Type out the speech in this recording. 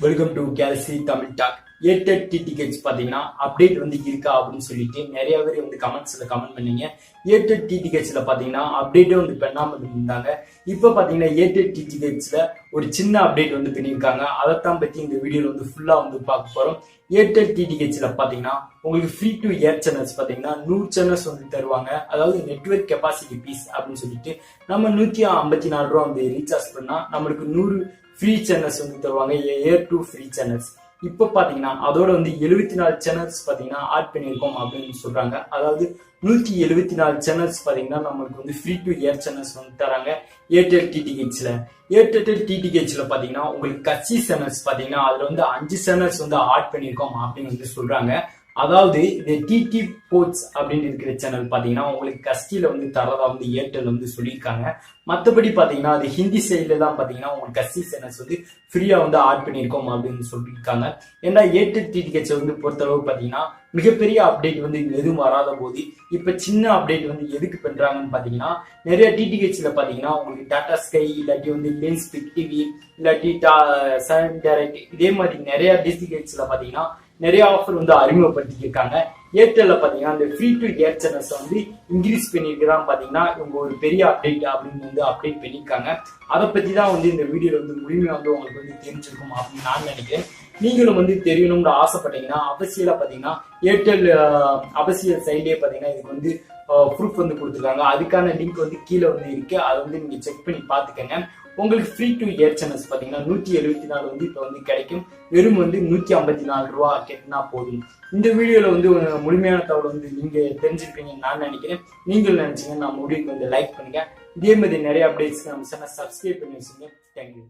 Welcome to Galaxy Tamil Talk. Airtel DTH பார்த்தீங்கன்னா update வந்து இருக்கா அப்படின்னு சொல்லிட்டு நிறைய பேர் வந்து கமெண்ட்ஸ்ல கமெண்ட் பண்ணீங்க. ஏர்டெல் டிடிஹெச்ல பார்த்தீங்கன்னா அப்டேட்டே வந்து பண்ணாமல் இருந்தாங்க. இப்போ பார்த்தீங்கன்னா ஏர்டெல் டிடிஹெச்ல ஒரு சின்ன அப்டேட் வந்து பண்ணியிருக்காங்க. அதைத்தான் பற்றி இந்த வீடியோவில் வந்து ஃபுல்லாக வந்து பார்க்க போகிறோம். ஏர்டெல் டிடிஹெச்ல பார்த்தீங்கன்னா உங்களுக்கு ஃப்ரீ டு ஏர் சேனல்ஸ் பார்த்தீங்கன்னா 100 சேனல்ஸ் வந்து தருவாங்க. அதாவது நெட்வொர்க் கெப்பாசிட்டி பீஸ் அப்படின்னு சொல்லிட்டு நம்ம 154 ரூபா வந்து ரீசார்ஜ் பண்ணால் நம்மளுக்கு 100 ஃப்ரீ சேனல்ஸ் வந்து தருவாங்க. ஏர் டூ ஃப்ரீ சேனல்ஸ். இப்போ பாத்தீங்கன்னா அதோட வந்து 74 சேனல்ஸ் பாத்தீங்கன்னா ஆட் பண்ணியிருக்கோம் அப்படின்னு சொல்றாங்க. அதாவது 174 சேனல்ஸ் பாத்தீங்கன்னா நம்மளுக்கு வந்து ஃப்ரீ டு ஏர் சேனல்ஸ் வந்து தராங்க ஏர்டெல் டிடிஹெச்ல. ஏர்டெல் டிடிஹெச்ல பாத்தீங்கன்னா உங்களுக்கு கட்சி சேனல்ஸ் பாத்தீங்கன்னா அதுல வந்து 5 சேனல்ஸ் வந்து ஆட் பண்ணியிருக்கோம் அப்படின்னு வந்து சொல்றாங்க. அதாவது இந்த டிடி போர்ட்ஸ் அப்படின்னு இருக்கிற சேனல் பாத்தீங்கன்னா உங்களுக்கு கஸ்டில வந்து தரதா வந்து ஏர்டெல் வந்து சொல்லியிருக்காங்க. மற்றபடி பாத்தீங்கன்னா அது ஹிந்தி சைட்ல தான் பாத்தீங்கன்னா உங்களுக்கு கஸ்டி சேனல்ஸ் வந்து ஃப்ரீயா வந்து ஆட் பண்ணியிருக்கோம் அப்படின்னு சொல்லியிருக்காங்க. ஏன்னா ஏர்டெல் டிடிஹெச் வந்து பொறுத்தளவு பாத்தீங்கன்னா மிகப்பெரிய அப்டேட் வந்து எதுவும் வராத போது இப்ப சின்ன அப்டேட் வந்து எதுக்கு பண்றாங்கன்னு பாத்தீங்கன்னா நிறைய டிடிஹெச்ல பாத்தீங்கன்னா உங்களுக்கு டாடா ஸ்கை இல்லாட்டி வந்து லென்ஸ் பிக் டிவி இல்லாட்டி சன் டைரக்ட் இதே மாதிரி நிறைய டிடிஹெச்ல பாத்தீங்கன்னா நிறைய ஆஃபர் வந்து அறிமுகப்படுத்திருக்காங்க. ஏர்டெல்ல பாத்தீங்கன்னா இந்த ஃப்ரீ டு ஏர் சேனல்ஸ் வந்து இன்க்ரீஸ் பண்ணிருக்கிறான் பாத்தீங்கன்னா இவங்க ஒரு பெரிய அப்டேட் அப்படின்னு வந்து அப்டேட் பண்ணியிருக்காங்க. அதை பத்தி தான் வந்து இந்த வீடியோல வந்து முழுமையா வந்து உங்களுக்கு வந்து தெரிஞ்சிருக்கும் அப்படின்னு நான் நினைக்கிறேன். நீங்களும் வந்து தெரியணும்னு ஆசைப்பட்டீங்கன்னா அவசியம் பாத்தீங்கன்னா ஏர்டெல் அவசியம் சைட்லயே பாத்தீங்கன்னா இதுக்கு வந்து ப்ரூஃப் வந்து கொடுத்துருக்காங்க. அதுக்கான லிங்க் வந்து கீழே வந்து இருக்கு. அதை வந்து நீங்க செக் பண்ணி பாத்துக்கங்க. உங்களுக்கு ஃப்ரீ டு ஏர் சேனல்ஸ் பாத்தீங்கன்னா 174 வந்து இப்ப வந்து கிடைக்கும். வெறும் வந்து 154 ரூபா கட்டினா போதும். இந்த வீடியோல வந்து முழுமையான தகவல் வந்து நீங்க தெரிஞ்சிருப்பீங்கன்னு நான் நினைக்கிறேன். நீங்கள் நினைச்சீங்கன்னா நம்ம வீடியோக்கு வந்து லைக் பண்ணுங்க. இதே மாதிரி நிறைய அப்டேட்ஸ்க்கு நம்ம சேனல் சப்ஸ்கிரைப் பண்ணி வச்சுங்க. தேங்க்யூ.